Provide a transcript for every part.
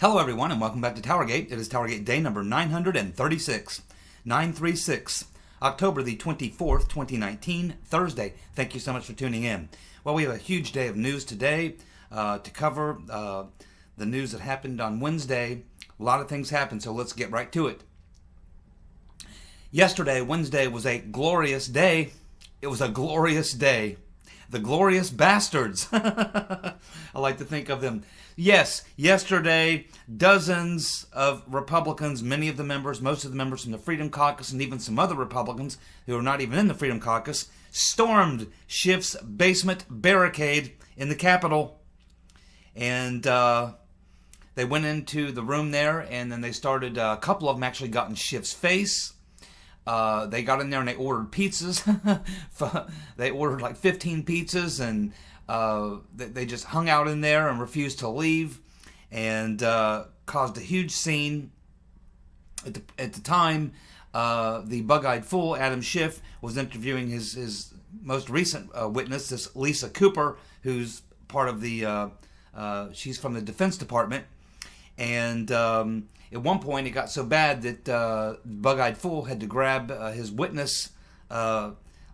Hello everyone and welcome back to TowerGate. It is TowerGate day number 936. 936. October the 24th, 2019, Thursday. Thank you so much for tuning in. Well, we have a huge day of news today to cover. The news that happened on Wednesday. A lot of things happened, so let's get right to it. Yesterday, Wednesday, was a glorious day. It was a glorious day. The glorious bastards. I like to think of them. Yes, yesterday, dozens of Republicans, many of the members, most of the members from the Freedom Caucus, and even some other Republicans who are not even in the Freedom Caucus, stormed Schiff's basement barricade in the Capitol. And they went into the room there, and then they started, a couple of them actually got in Schiff's face. They got in there and they ordered pizzas. They ordered like 15 pizzas, and they just hung out in there and refused to leave, and caused a huge scene. At the time, the bug-eyed fool, Adam Schiff, was interviewing his most recent witness, this Lisa Cooper, who's part of the, she's from the Defense Department. And at one point, it got so bad that Bug-Eyed Fool had to grab his witness,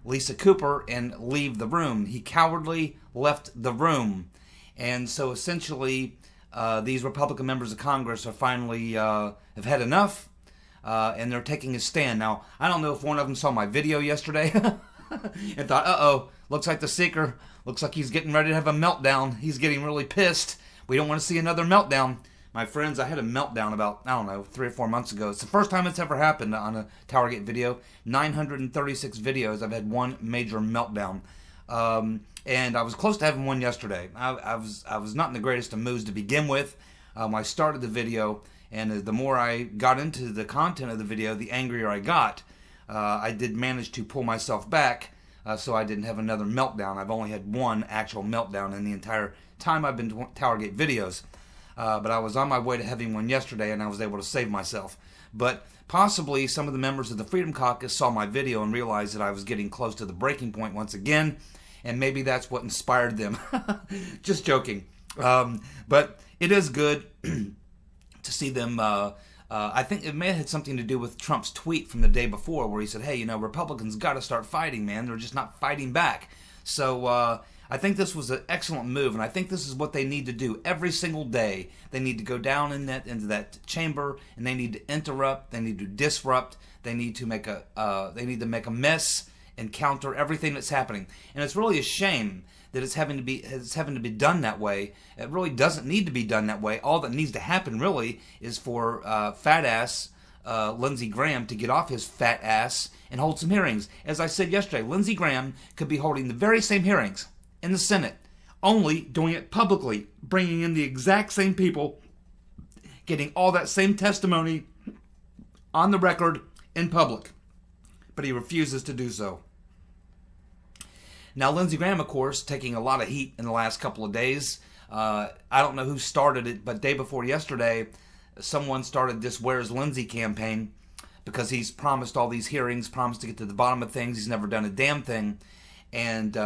Lisa Cooper, and leave the room. He cowardly left the room. And so essentially, these Republican members of Congress are finally have had enough, and they're taking a stand. Now, I don't know if one of them saw my video yesterday and thought, uh-oh, looks like the Seeker, looks like he's getting ready to have a meltdown. He's getting really pissed. We don't want to see another meltdown. My friends, I had a meltdown about, 3 or 4 months ago. It's the first time it's ever happened on a TowerGate video. 936 videos, I've had one major meltdown. And I was close to having one yesterday. I was not in the greatest of moods to begin with. I started the video, and the more I got into the content of the video, the angrier I got. I did manage to pull myself back, so I didn't have another meltdown. I've only had one actual meltdown in the entire time I've been to TowerGate videos. But I was on my way to having one yesterday, and I was able to save myself. But possibly some of the members of the Freedom Caucus saw my video and realized that I was getting close to the breaking point once again, and maybe that's what inspired them. Just joking. But it is good to see them. I think it may have had something to do with Trump's tweet from the day before, where he said, hey, Republicans got to start fighting, man. They're just not fighting back. So I think this was an excellent move, and I think this is what they need to do every single day. They need to go down into that chamber, and they need to interrupt. They need to disrupt. They need to make a mess and counter everything that's happening. And it's really a shame that it's having to be done that way. It really doesn't need to be done that way. All that needs to happen really is for fat ass Lindsey Graham to get off his fat ass and hold some hearings. As I said yesterday, Lindsey Graham could be holding the very same hearings in the Senate, only doing it publicly, bringing in the exact same people, getting all that same testimony on the record in public. But he refuses to do so. Now, Lindsey Graham, of course, taking a lot of heat in the last couple of days. I don't know who started it, but day before yesterday, someone started this Where's Lindsey campaign because he's promised all these hearings, promised to get to the bottom of things. He's never done a damn thing. And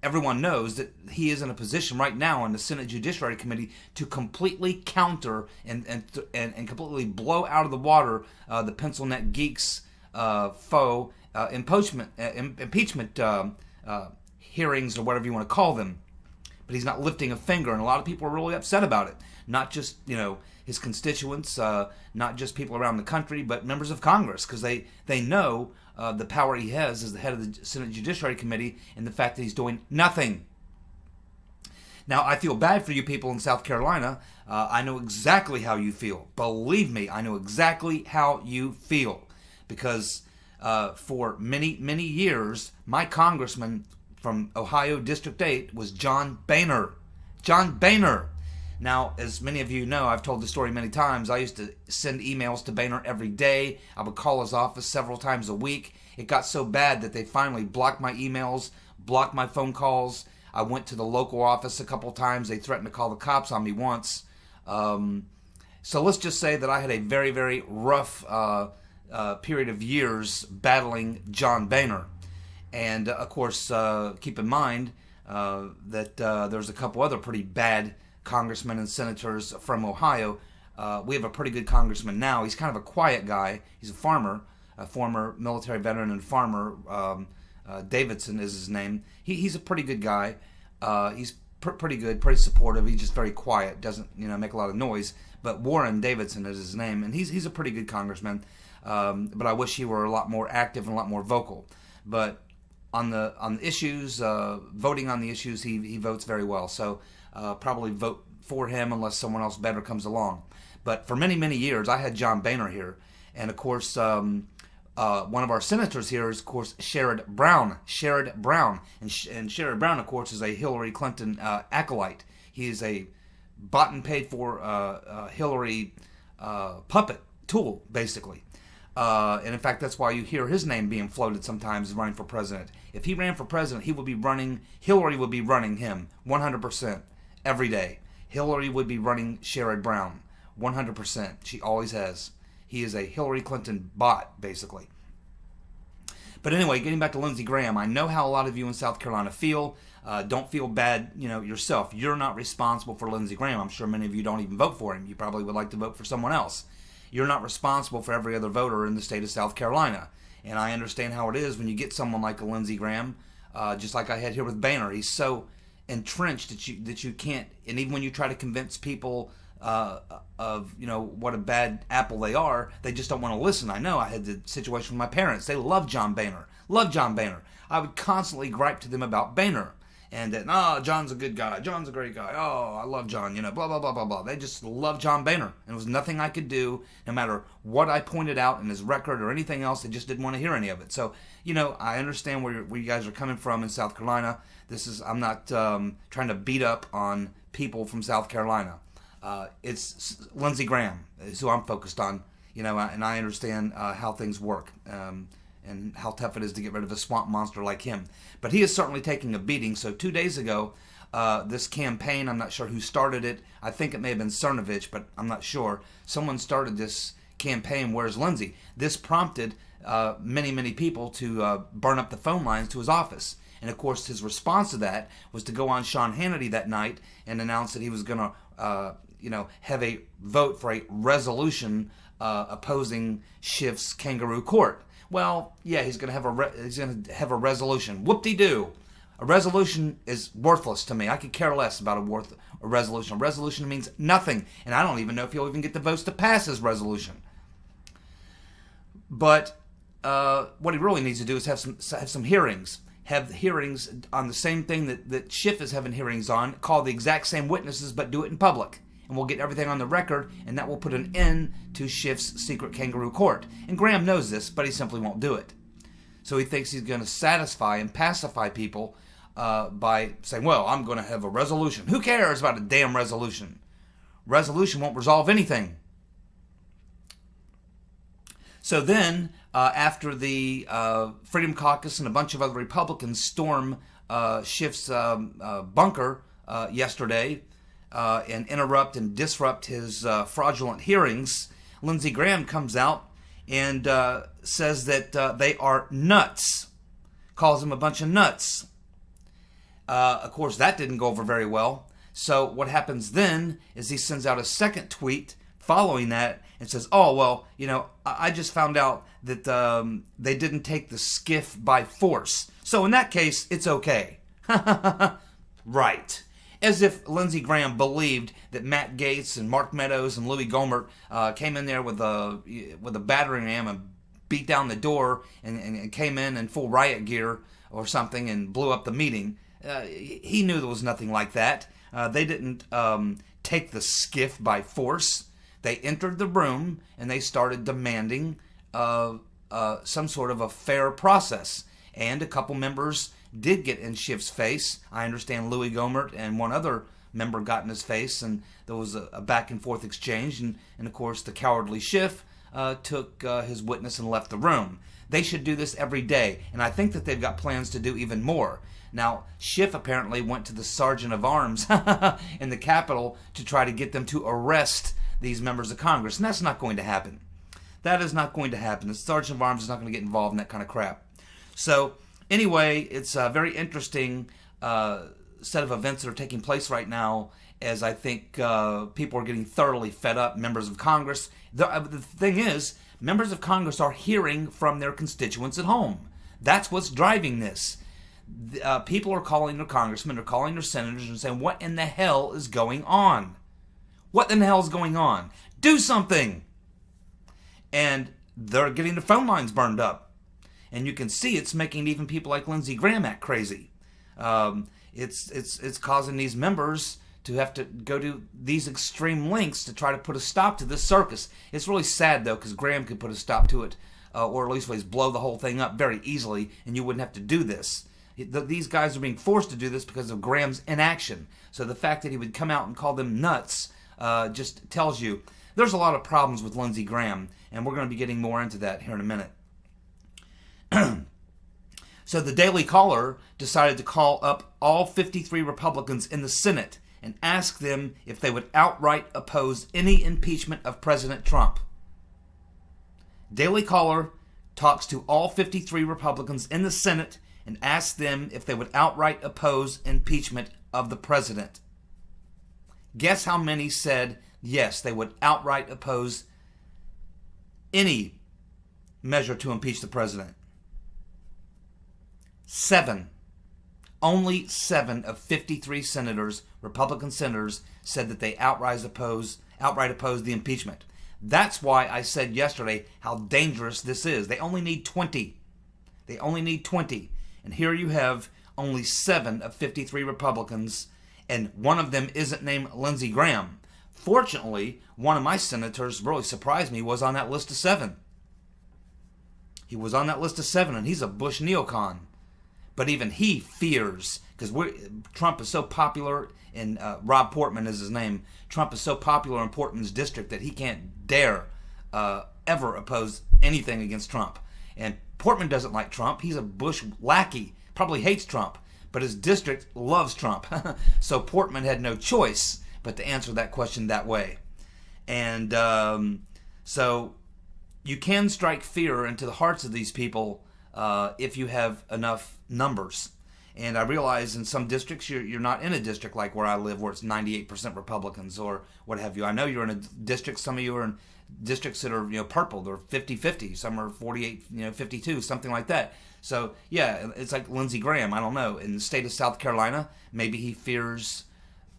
everyone knows that he is in a position right now in the Senate Judiciary Committee to completely counter and completely blow out of the water the pencil neck geeks faux impeachment hearings, or whatever you want to call them. But he's not lifting a finger, and a lot of people are really upset about it. Not just his constituents, not just people around the country, but members of Congress, because they know the power he has as the head of the Senate Judiciary Committee, and the fact that he's doing nothing. Now, I feel bad for you people in South Carolina. I know exactly how you feel. Believe me, I know exactly how you feel. Because for many, many years, my congressman from Ohio District 8 was John Boehner. John Boehner. Now, as many of you know, I've told the story many times, I used to send emails to Boehner every day. I would call his office several times a week. It got so bad that they finally blocked my emails, blocked my phone calls. I went to the local office a couple times. They threatened to call the cops on me once. So let's just say that I had a very, very rough period of years battling John Boehner. And, of course, keep in mind that there's a couple other pretty bad congressmen and senators from Ohio We have a pretty good congressman now. He's kind of a quiet guy. He's a farmer, a former military veteran and farmer. Davidson is his name. He's a pretty good guy. He's pretty good, pretty supportive. He's just very quiet, doesn't make a lot of noise. But Warren Davidson is his name, and he's a pretty good congressman. But I wish he were a lot more active and a lot more vocal. But on the issues, voting on the issues, he votes very well. So probably vote for him unless someone else better comes along. But for many, many years, I had John Boehner here. And, of course, one of our senators here is, of course, Sherrod Brown. And Sherrod Brown, of course, is a Hillary Clinton acolyte. He is a bought and paid for Hillary puppet tool, basically. And, in fact, that's why you hear his name being floated sometimes running for president. If he ran for president, Hillary would be running him 100% every day. Hillary would be running Sherrod Brown 100%. She always has. He is a Hillary Clinton bot, basically. But anyway, getting back to Lindsey Graham, I know how a lot of you in South Carolina feel. Don't feel bad, yourself. You're not responsible for Lindsey Graham. I'm sure many of you don't even vote for him. You probably would like to vote for someone else. You're not responsible for every other voter in the state of South Carolina. And I understand how it is when you get someone like a Lindsey Graham, just like I had here with Boehner. He's so entrenched that you can't, and even when you try to convince people of what a bad apple they are, they just don't want to listen. I know I had the situation with my parents. They love John Boehner. I would constantly gripe to them about Boehner. And that, John's a good guy. John's a great guy. Oh, I love John, blah, blah, blah, blah, blah. They just love John Boehner. And there was nothing I could do, no matter what I pointed out in his record or anything else. They just didn't want to hear any of it. So, I understand where you guys are coming from in South Carolina. I'm not trying to beat up on people from South Carolina. It's Lindsey Graham is who I'm focused on, and I understand how things work. And how tough it is to get rid of a swamp monster like him. But he is certainly taking a beating. So 2 days ago, this campaign, I'm not sure who started it. I think it may have been Cernovich, but I'm not sure. Someone started this campaign, Where's Lindsey? This prompted many, many people to burn up the phone lines to his office. And, of course, his response to that was to go on Sean Hannity that night and announce that he was going to, have a vote for a resolution opposing Schiff's kangaroo court. Well, yeah, he's going to have a resolution. Whoop-de-doo. A resolution is worthless to me. I could care less about a resolution. A resolution means nothing, and I don't even know if he'll even get the votes to pass his resolution. But what he really needs to do is have some hearings. Have hearings on the same thing that Schiff is having hearings on. Call the exact same witnesses, but do it in public. And we'll get everything on the record, and that will put an end to Schiff's secret kangaroo court. And Graham knows this, but he simply won't do it. So he thinks he's going to satisfy and pacify people by saying, well, I'm going to have a resolution. Who cares about a damn resolution? Resolution won't resolve anything. So then, after the Freedom Caucus and a bunch of other Republicans storm Schiff's bunker yesterday, and interrupt and disrupt his fraudulent hearings, Lindsey Graham comes out and says that they are nuts. Calls them a bunch of nuts. Of course, that didn't go over very well. So what happens then is he sends out a second tweet following that and says, oh, well, I just found out that they didn't take the Schiff by force. So in that case, it's okay. Right. As if Lindsey Graham believed that Matt Gaetz and Mark Meadows and Louis Gohmert came in there with a battering ram and beat down the door and came in full riot gear or something and blew up the meeting. He knew there was nothing like that. They didn't take the Schiff by force. They entered the room and they started demanding some sort of a fair process. And a couple members did get in Schiff's face. I understand Louis Gohmert and one other member got in his face, and there was a back and forth exchange. And of course, the cowardly Schiff took his witness and left the room. They should do this every day, and I think that they've got plans to do even more. Now, Schiff apparently went to the Sergeant of Arms in the Capitol to try to get them to arrest these members of Congress, and that's not going to happen. That is not going to happen. The Sergeant of Arms is not going to get involved in that kind of crap. So, anyway, it's a very interesting set of events that are taking place right now as I think people are getting thoroughly fed up, members of Congress. The thing is, members of Congress are hearing from their constituents at home. That's what's driving this. People are calling their congressmen, they're calling their senators and saying, what in the hell is going on? What in the hell is going on? Do something! And they're getting the phone lines burned up. And you can see it's making even people like Lindsey Graham act crazy. It's causing these members to have to go to these extreme lengths to try to put a stop to this circus. It's really sad, though, because Graham could put a stop to it, or at least blow the whole thing up very easily, and you wouldn't have to do this. These guys are being forced to do this because of Graham's inaction. So the fact that he would come out and call them nuts just tells you there's a lot of problems with Lindsey Graham, and we're going to be getting more into that here in a minute. So the Daily Caller decided to call up all 53 Republicans in the Senate and ask them if they would outright oppose any impeachment of President Trump. Daily Caller talks to all 53 Republicans in the Senate and asks them if they would outright oppose impeachment of the president. Guess how many said yes, they would outright oppose any measure to impeach the president? 7. Only 7 of 53 senators, Republican senators, said that they outright oppose the impeachment. That's why I said yesterday how dangerous this is. They only need 20. They only need 20. And here you have only 7 of 53 Republicans, and one of them isn't named Lindsey Graham. Fortunately, one of my senators really surprised me, was on that list of 7. He was on that list of 7, and he's a Bush neocon. But even he fears, because Trump is so popular, and Rob Portman is his name. Trump is so popular in Portman's district that he can't dare ever oppose anything against Trump. And Portman doesn't like Trump. He's a Bush lackey, probably hates Trump, but his district loves Trump. So Portman had no choice but to answer that question that way. And so you can strike fear into the hearts of these people if you have enough numbers. And I realize in some districts you're not in a district like where I live, where it's 98% Republicans or what have you. I know you're in a district, some of you are in districts that are purple, they're 50-50, some are 48-52, something like that. So yeah, it's like Lindsey Graham. I don't know, in the state of South Carolina, maybe he fears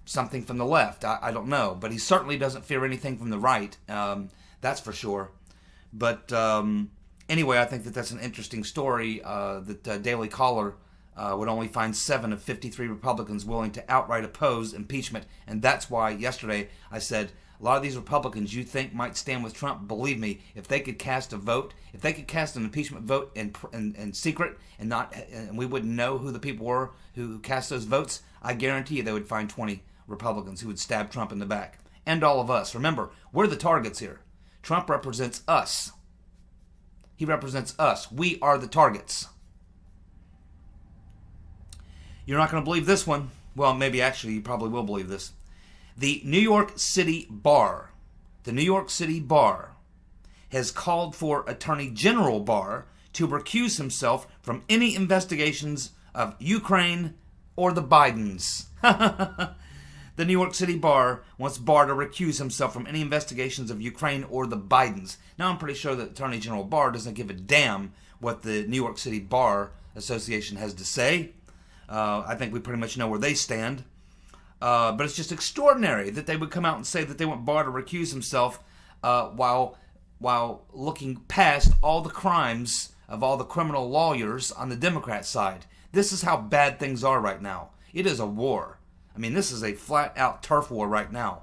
something from the left. I don't know, but he certainly doesn't fear anything from the right. That's for sure. But anyway, I think that's an interesting story that Daily Caller would only find 7 of 53 Republicans willing to outright oppose impeachment. And that's why yesterday I said, a lot of these Republicans you think might stand with Trump, believe me, if they could cast a vote, if they could cast an impeachment vote in secret and we wouldn't know who the people were who cast those votes, I guarantee you they would find 20 Republicans who would stab Trump in the back. And all of us. Remember, we're the targets here. Trump represents us. He represents us. We are the targets. You're not going to believe this one. Well, maybe actually you probably will believe this. The New York City Bar, has called for Attorney General Barr to recuse himself from any investigations of Ukraine or the Bidens. The New York City Bar wants Barr to recuse himself from any investigations of Ukraine or the Bidens. Now, I'm pretty sure that Attorney General Barr doesn't give a damn what the New York City Bar Association has to say. I think we pretty much know where they stand. But it's just extraordinary that they would come out and say that they want Barr to recuse himself while looking past all the crimes of all the criminal lawyers on the Democrat side. This is how bad things are right now. It is a war. I mean, this is a flat-out turf war right now.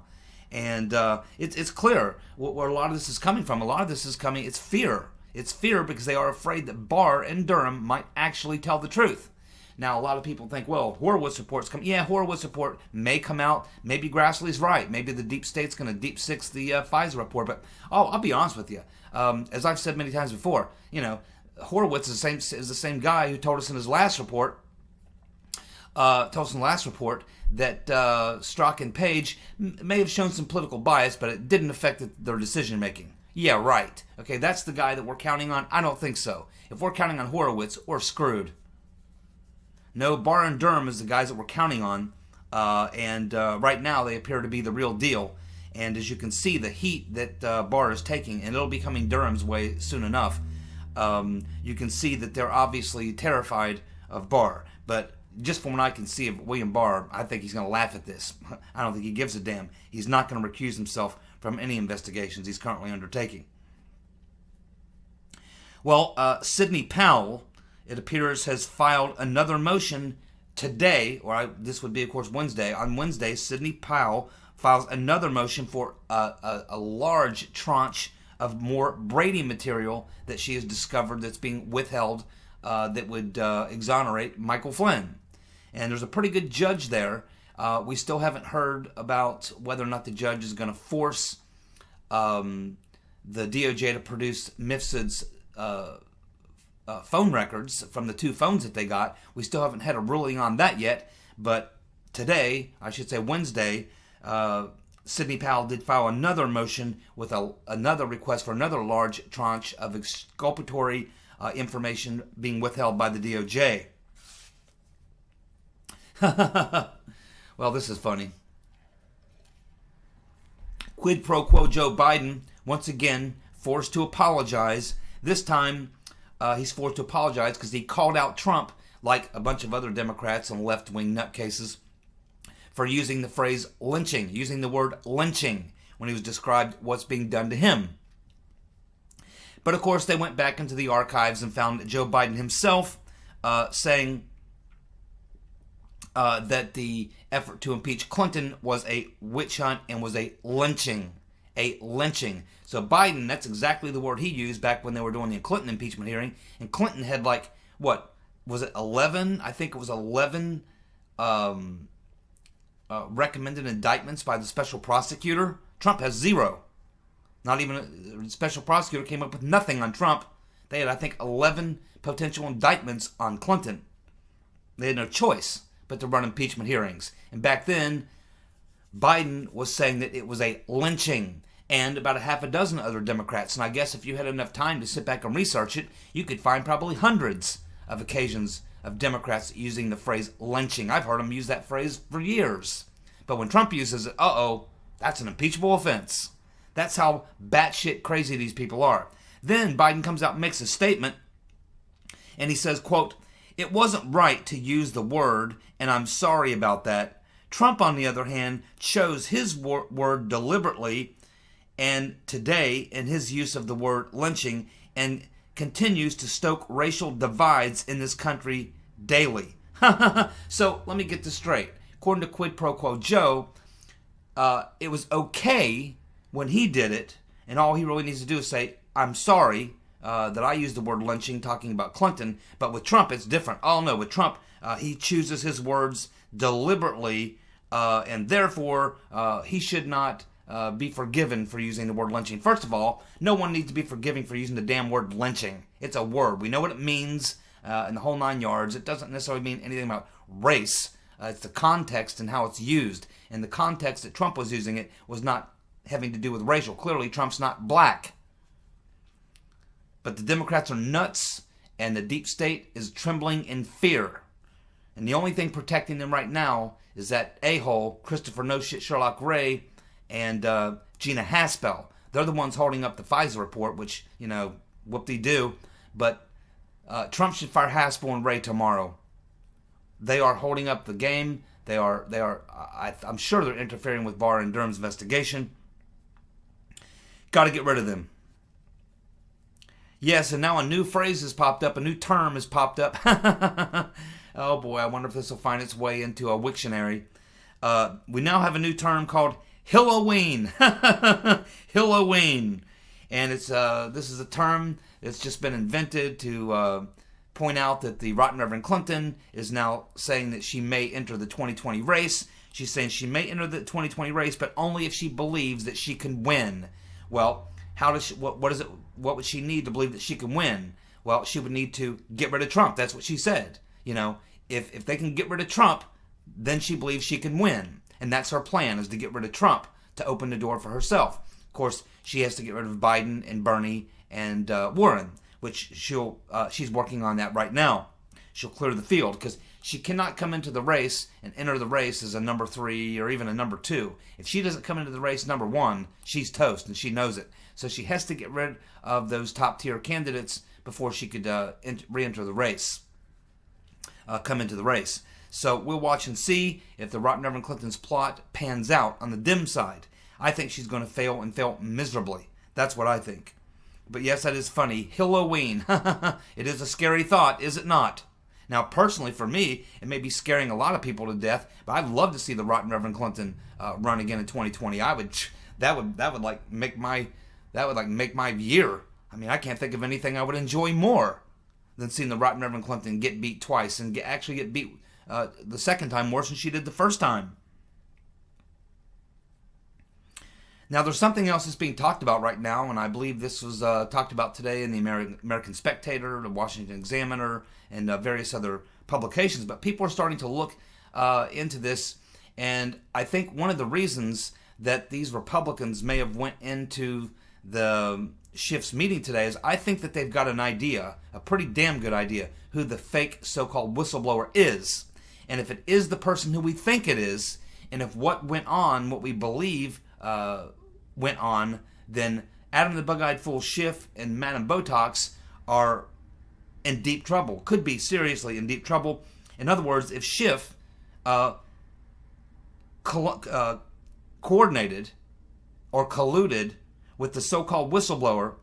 And it's clear where a lot of this is coming from. A lot of this is coming, it's fear. It's fear because they are afraid that Barr and Durham might actually tell the truth. Now, a lot of people think, well, Horowitz reports come. Yeah, Horowitz report may come out. Maybe Grassley's right. Maybe the deep state's going to deep six the Pfizer report. But I'll be honest with you. As I've said many times before, Horowitz is the same guy who told us in his last report. That Strzok and Page may have shown some political bias, but it didn't affect their decision making. Yeah, right. Okay, that's the guy that we're counting on. I don't think so. If we're counting on Horowitz, we're screwed. No, Barr and Durham is the guys that we're counting on and right now they appear to be the real deal. And as you can see, the heat that Barr is taking, and it'll be coming Durham's way soon enough, you can see that they're obviously terrified of Barr. But just from what I can see of William Barr, I think he's going to laugh at this. I don't think he gives a damn. He's not going to recuse himself from any investigations he's currently undertaking. Well, Sidney Powell, it appears, has filed another motion today, this would be, of course, Wednesday. On Wednesday, Sidney Powell files another motion for a large tranche of more Brady material that she has discovered that's being withheld that would exonerate Michael Flynn. And there's a pretty good judge there. We still haven't heard about whether or not the judge is going to force the DOJ to produce Mifsud's phone records from the 2 phones that they got. We still haven't had a ruling on that yet, but today, I should say Wednesday, Sidney Powell did file another motion with another request for another large tranche of exculpatory information being withheld by the DOJ. Well, this is funny. Quid pro quo Joe Biden, once again, forced to apologize. This time, he's forced to apologize because he called out Trump, like a bunch of other Democrats and left-wing nutcases, for using the phrase lynching, using the word lynching when he was described what's being done to him. But of course, they went back into the archives and found Joe Biden himself saying that the effort to impeach Clinton was a witch hunt and was a lynching. A lynching. So Biden, that's exactly the word he used back when they were doing the Clinton impeachment hearing. And Clinton had like, what, was it 11? I think it was 11 recommended indictments by the special prosecutor. Trump has 0. Not even a special prosecutor came up with nothing on Trump. They had, I think, 11 potential indictments on Clinton. They had no choice but to run impeachment hearings. And back then, Biden was saying that it was a lynching, and about a half a dozen other Democrats. And I guess if you had enough time to sit back and research it, you could find probably hundreds of occasions of Democrats using the phrase lynching. I've heard them use that phrase for years. But when Trump uses it, that's an impeachable offense. That's how batshit crazy these people are. Then Biden comes out and makes a statement, and he says, quote, "It wasn't right to use the word, and I'm sorry about that. Trump, on the other hand, chose his word deliberately and today in his use of the word lynching and continues to stoke racial divides in this country daily." So let me get this straight. According to Quid Pro Quo Joe, it was okay when he did it, and all he really needs to do is say, "I'm sorry that I used the word lynching talking about Clinton," but with Trump it's different. Oh no, with Trump he chooses his words deliberately, and therefore he should not be forgiven for using the word lynching. First of all, no one needs to be forgiven for using the damn word lynching. It's a word. We know what it means in the whole 9 yards. It doesn't necessarily mean anything about race. It's the context and how it's used. And the context that Trump was using it was not having to do with racial. Clearly, Trump's not black. But the Democrats are nuts, and the deep state is trembling in fear. And the only thing protecting them right now is that a-hole, Christopher No Shit Sherlock Ray, and Gina Haspel. They're the ones holding up the Pfizer report, which, whoop-de-doo. But Trump should fire Haspel and Ray tomorrow. They are holding up the game. I'm sure they're interfering with Barr and Durham's investigation. Got to get rid of them. Yes, and now a new phrase has popped up. A new term has popped up. Oh boy, I wonder if this will find its way into a Wiktionary. We now have a new term called Hilloween. Hilloween. And this is a term that's just been invented to point out that the Rotten Reverend Clinton is now saying that she may enter the 2020 race. She's saying she may enter the 2020 race, but only if she believes that she can win. Well, how does she, what would she need to believe that she can win? Well, she would need to get rid of Trump. That's what she said. If they can get rid of Trump, then she believes she can win. And that's her plan, is to get rid of Trump to open the door for herself. Of course, she has to get rid of Biden and Bernie and Warren, which she's working on that right now. She'll clear the field because She cannot come into the race and enter the race as a number 3 or even a number 2. If she doesn't come into the race number 1, she's toast, and she knows it. So she has to get rid of those top-tier candidates before she could re-enter the race, come into the race. So we'll watch and see if the Right Reverend Clinton's plot pans out on the dim side. I think she's going to fail and fail miserably. That's what I think. But yes, that is funny. Halloween. It is a scary thought, is it not? Now, personally, for me, it may be scaring a lot of people to death, but I'd love to see the Right Reverend Clinton run again in 2020. That would make my year. I mean, I can't think of anything I would enjoy more than seeing the Right Reverend Clinton get beat twice and actually get beat the second time worse than she did the first time. Now, there's something else that's being talked about right now, and I believe this was talked about today in the American Spectator, the Washington Examiner, and various other publications. But people are starting to look into this, and I think one of the reasons that these Republicans may have went into the Schiff's meeting today is I think that they've got an idea, a pretty damn good idea, who the fake so-called whistleblower is. And if it is the person who we think it is, and if what went on, what we believe went on, then Adam the Bug-Eyed Fool Schiff and Madame Botox are in deep trouble. Could be seriously in deep trouble. In other words, if Schiff coordinated or colluded with the so-called whistleblower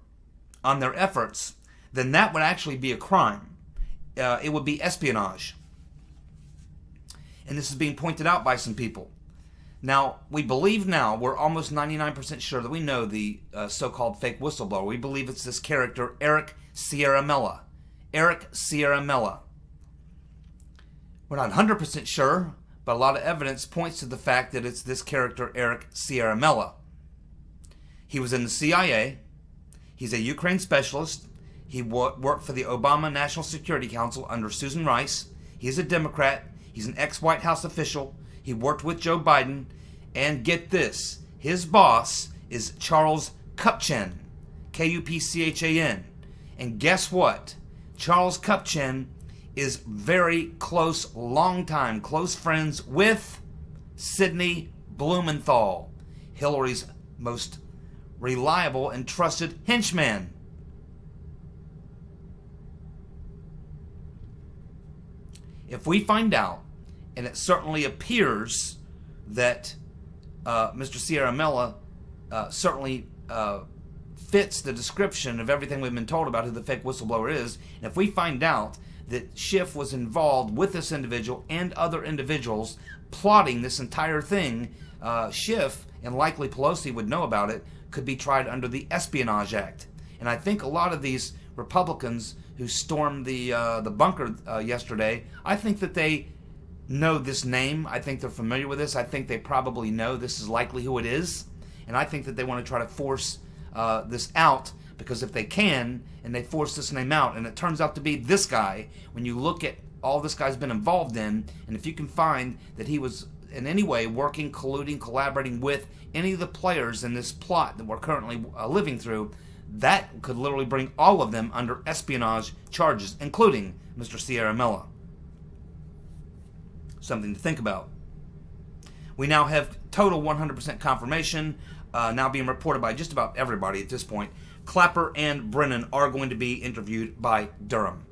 on their efforts, then that would actually be a crime. It would be espionage. And this is being pointed out by some people. Now, we believe now, we're almost 99% sure that we know the so-called fake whistleblower. We believe it's this character, Eric Ciaramella. Eric Ciaramella. We're not 100% sure, but a lot of evidence points to the fact that it's this character, Eric Ciaramella. He was in the CIA. He's a Ukraine specialist. He worked for the Obama National Security Council under Susan Rice. He's a Democrat. He's an ex-White House official. He worked with Joe Biden. And get this, his boss is Charles Kupchan, Kupchan. And guess what? Charles Kupchan is very close, longtime close friends with Sidney Blumenthal, Hillary's most reliable and trusted henchman. If we find out, and it certainly appears that Mr. Ciaramella certainly fits the description of everything we've been told about who the fake whistleblower is, and if we find out that Schiff was involved with this individual and other individuals plotting this entire thing, Schiff, and likely Pelosi would know about it, could be tried under the Espionage Act. And I think a lot of these Republicans who stormed the bunker yesterday, I think that they know this name. I think they're familiar with this. I think they probably know this is likely who it is. And I think that they want to try to force this out, because if they can, and they force this name out, and it turns out to be this guy, when you look at all this guy's been involved in, and if you can find that he was in any way working, colluding, collaborating with any of the players in this plot that we're currently living through, that could literally bring all of them under espionage charges, including Mr. Ciaramella. Something to think about. We now have total 100% confirmation, now being reported by just about everybody at this point. Clapper and Brennan are going to be interviewed by Durham.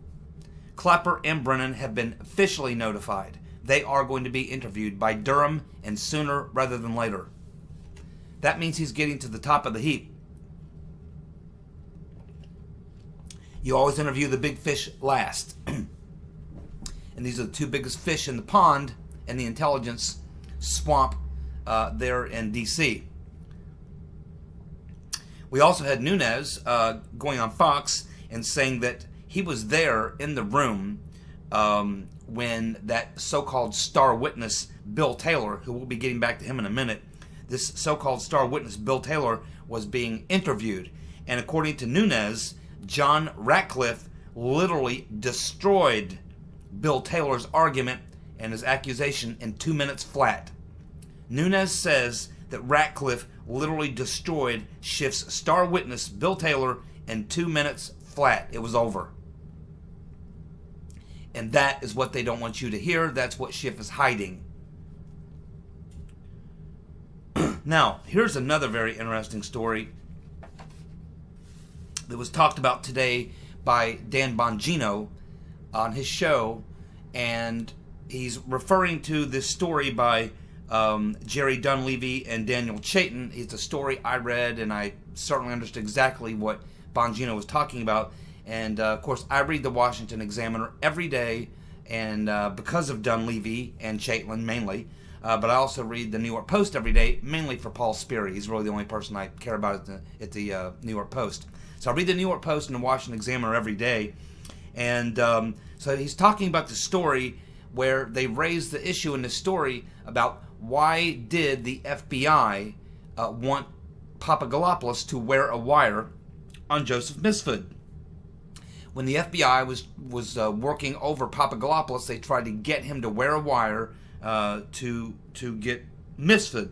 Clapper and Brennan have been officially notified. They are going to be interviewed by Durham, and sooner rather than later. That means he's getting to the top of the heap. You always interview the big fish last. And these are the two biggest fish in the pond and the intelligence swamp there in D.C. We also had Nunes going on Fox and saying that he was there in the room when that so-called star witness, Bill Taylor, who we'll be getting back to him in a minute, this so-called star witness, Bill Taylor, was being interviewed. And according to Nunes, John Ratcliffe literally destroyed Bill Taylor's argument and his accusation in 2 minutes flat. Nunes says that Ratcliffe literally destroyed Schiff's star witness, Bill Taylor, in 2 minutes flat. It was over. And that is what they don't want you to hear. That's what Schiff is hiding. Now, here's another very interesting story that was talked about today by Dan Bongino on his show, and he's referring to this story by Jerry Dunleavy and Daniel Chayton. It's a story I read, and I certainly understood exactly what Bongino was talking about. And of course, I read the Washington Examiner every day, and because of Dunleavy and Chaitlin mainly, but I also read the New York Post every day, mainly for Paul Sperry. He's really the only person I care about at the New York Post. So I read the New York Post and the Washington Examiner every day, and so he's talking about the story where they raised the issue in the story about why did the FBI want Papadopoulos to wear a wire on Joseph Misford. When the FBI was working over Papadopoulos, they tried to get him to wear a wire to get Misford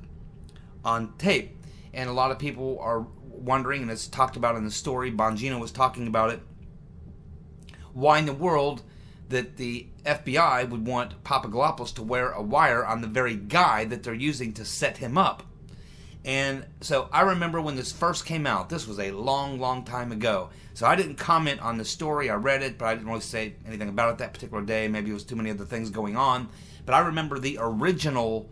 on tape. And a lot of people are wondering, and it's talked about in the story, Bongino was talking about it, why in the world that the FBI would want Papadopoulos to wear a wire on the very guy that they're using to set him up. And so I remember when this first came out, this was a long, long time ago. So I didn't comment on the story. I read it, but I didn't really say anything about it that particular day. Maybe it was too many other things going on. But I remember the original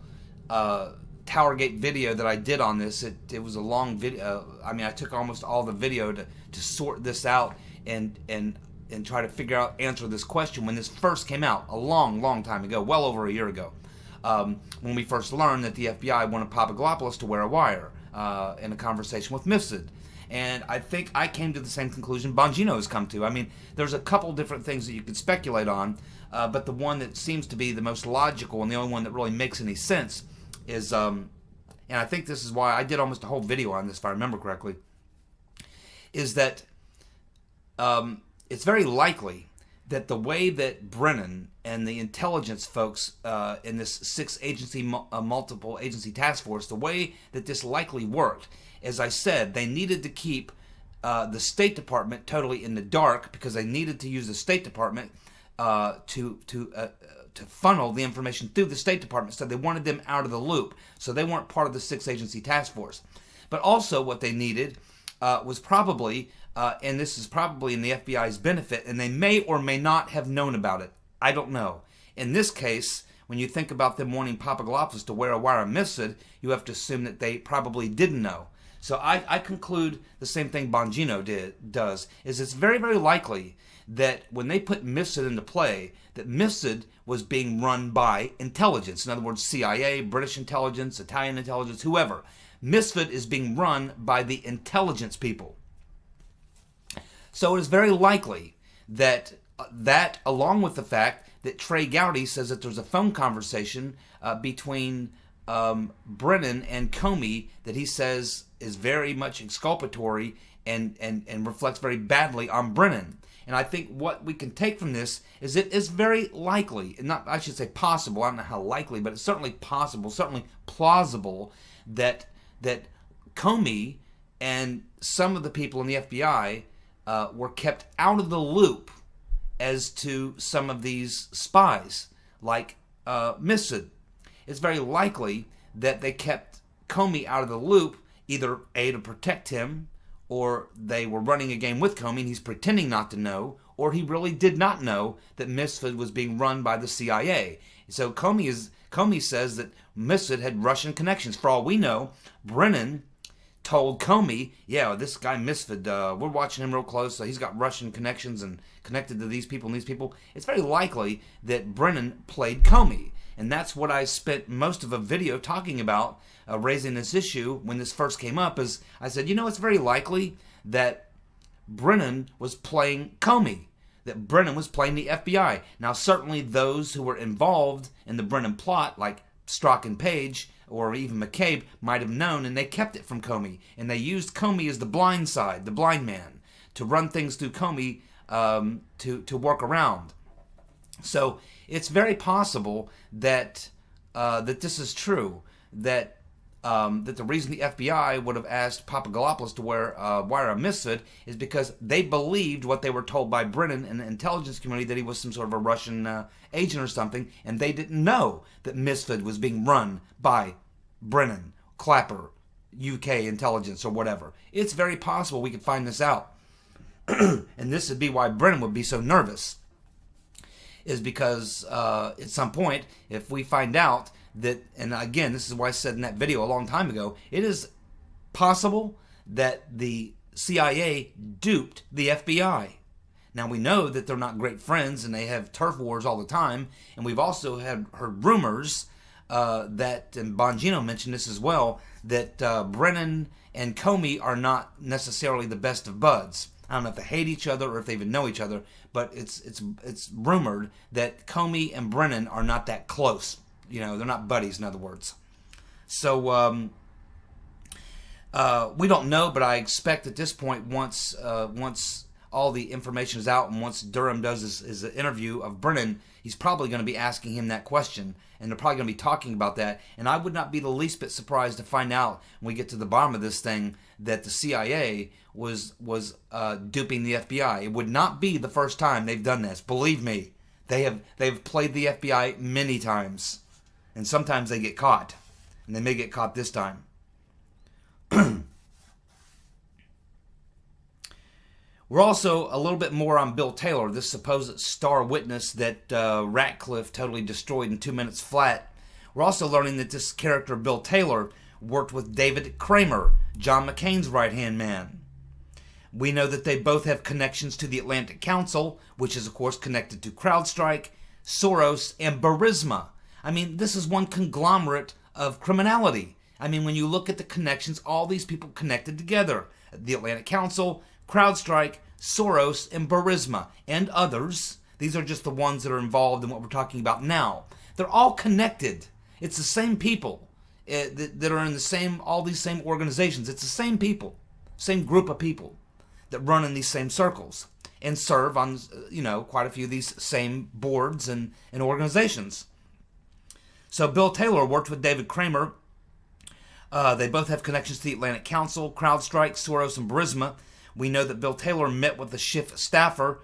TowerGate video that I did on this. It was a long video. I mean, I took almost all the video to sort this out and try to figure out, answer this question when this first came out a long, long time ago, well over a year ago. When we first learned that the FBI wanted Papadopoulos to wear a wire in a conversation with Misford. And I think I came to the same conclusion Bongino has come to. I mean, there's a couple different things that you could speculate on, but the one that seems to be the most logical and the only one that really makes any sense is, and I think this is why I did almost a whole video on this, if I remember correctly, is that it's very likely that the way that Brennan and the intelligence folks in this six-agency, multiple agency task force, the way that this likely worked, as I said, they needed to keep the State Department totally in the dark because they needed to use the State Department to funnel the information through the State Department. So they wanted them out of the loop. So they weren't part of the six-agency task force. But also what they needed was probably, and this is probably in the FBI's benefit, and they may or may not have known about it. I don't know. In this case, when you think about them wanting Papadopoulos to wear a wire on Misford, you have to assume that they probably didn't know. So I conclude the same thing Bongino does, is it's very, very likely that when they put Misford into play, that Misford was being run by intelligence. In other words, CIA, British intelligence, Italian intelligence, whoever. Misford is being run by the intelligence people. So it is very likely that along with the fact that Trey Gowdy says that there's a phone conversation between Brennan and Comey that he says is very much exculpatory and reflects very badly on Brennan. And I think what we can take from this is it is very likely, and not, I should say possible, I don't know how likely, but it's certainly possible, certainly plausible that Comey and some of the people in the FBI were kept out of the loop as to some of these spies, like Misford. It's very likely that they kept Comey out of the loop, either A, to protect him, or they were running a game with Comey and he's pretending not to know, or he really did not know that Misford was being run by the CIA. So Comey says that Misford had Russian connections. For all we know, Brennan told Comey, yeah, this guy Misford, we're watching him real close, so he's got Russian connections and connected to these people and these people. It's very likely that Brennan played Comey. And that's what I spent most of a video talking about, raising this issue when this first came up, is I said, it's very likely that Brennan was playing Comey, that Brennan was playing the FBI. Now, certainly those who were involved in the Brennan plot, like Strzok and Page, or even McCabe, might have known, and they kept it from Comey. And they used Comey as the blind side, the blind man, to run things through Comey to work around. So it's very possible that that this is true, that that the reason the FBI would have asked Papadopoulos to wire a misfit is because they believed what they were told by Brennan and the intelligence community, that he was some sort of a Russian agent or something, and they didn't know that misfit was being run by Brennan, Clapper, UK intelligence, or whatever. It's very possible we could find this out. And this would be why Brennan would be so nervous, is because at some point, if we find out that, and again, this is why I said in that video a long time ago, it is possible that the CIA duped the FBI. Now, we know that they're not great friends and they have turf wars all the time, and we've also heard rumors that, and Bongino mentioned this as well, that Brennan and Comey are not necessarily the best of buds. I don't know if they hate each other or if they even know each other, but it's rumored that Comey and Brennan are not that close. You know, they're not buddies, in other words. So we don't know, but I expect at this point, once all the information is out and once Durham does his interview of Brennan, he's probably going to be asking him that question, and they're probably going to be talking about that. And I would not be the least bit surprised to find out when we get to the bottom of this thing that the CIA was duping the FBI. It would not be the first time they've done this. Believe me, they've played the FBI many times. And sometimes they get caught. And they may get caught this time. We're also a little bit more on Bill Taylor, this supposed star witness that Ratcliffe totally destroyed in 2 minutes flat. We're also learning that this character, Bill Taylor, worked with David Kramer, John McCain's right-hand man. We know that they both have connections to the Atlantic Council, which is, of course, connected to CrowdStrike, Soros, and Burisma. I mean, this is one conglomerate of criminality. I mean, when you look at the connections, all these people connected together. The Atlantic Council, CrowdStrike, Soros, and Burisma, and others. These are just the ones that are involved in what we're talking about now. They're all connected. It's the same people that are in all these same organizations. It's the same people, same group of people that run in these same circles and serve on, quite a few of these same boards and organizations. So Bill Taylor worked with David Kramer. They both have connections to the Atlantic Council, CrowdStrike, Soros, and Burisma. We know that Bill Taylor met with the Schiff staffer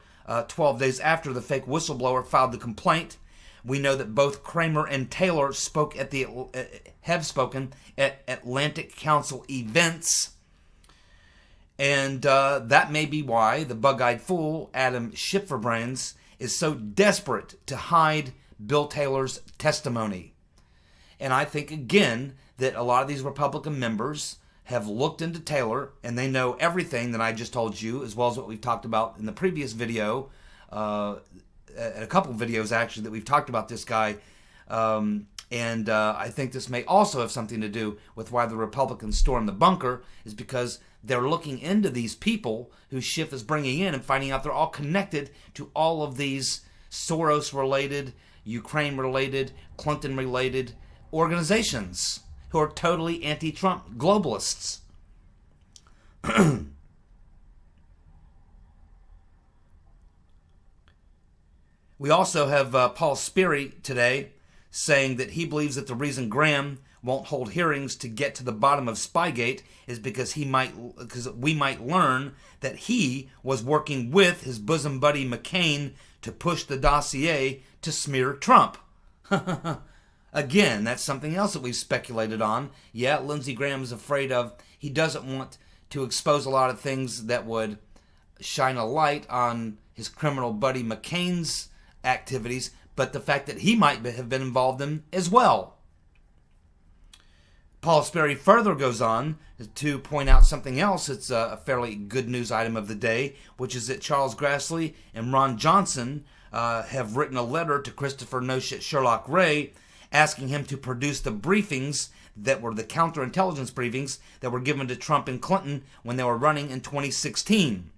12 days after the fake whistleblower filed the complaint. We know that both Kramer and Taylor have spoken at Atlantic Council events. And that may be why the bug-eyed fool, Adam Schifferbrains, is so desperate to hide Bill Taylor's testimony. And I think, again, that a lot of these Republican members have looked into Taylor, and they know everything that I just told you, as well as what we've talked about in the previous video, a couple of videos, actually, that we've talked about this guy. And I think this may also have something to do with why the Republicans stormed the bunker, is because they're looking into these people who Schiff is bringing in and finding out they're all connected to all of these Soros-related, Ukraine-related, Clinton-related organizations who are totally anti-Trump globalists. We also have Paul Sperry today saying that he believes that the reason Graham won't hold hearings to get to the bottom of Spygate is because we might learn that he was working with his bosom buddy McCain to push the dossier to smear Trump. Again, that's something else that we've speculated on. Yeah, Lindsey Graham is afraid of, he doesn't want to expose a lot of things that would shine a light on his criminal buddy McCain's activities, but the fact that he might have been involved in as well. Paul Sperry further goes on to point out something else. It's a fairly good news item of the day, which is that Charles Grassley and Ron Johnson have written a letter to Christopher No Shit Sherlock Ray asking him to produce the briefings that were the counterintelligence briefings that were given to Trump and Clinton when they were running in 2016.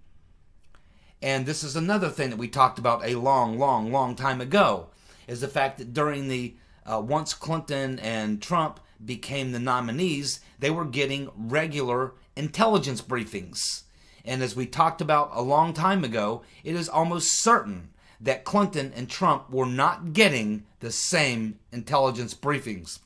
And this is another thing that we talked about a long time ago, is the fact that during the, once Clinton and Trump became the nominees, they were getting regular intelligence briefings. And as we talked about a long time ago, it is almost certain that Clinton and Trump were not getting the same intelligence briefings.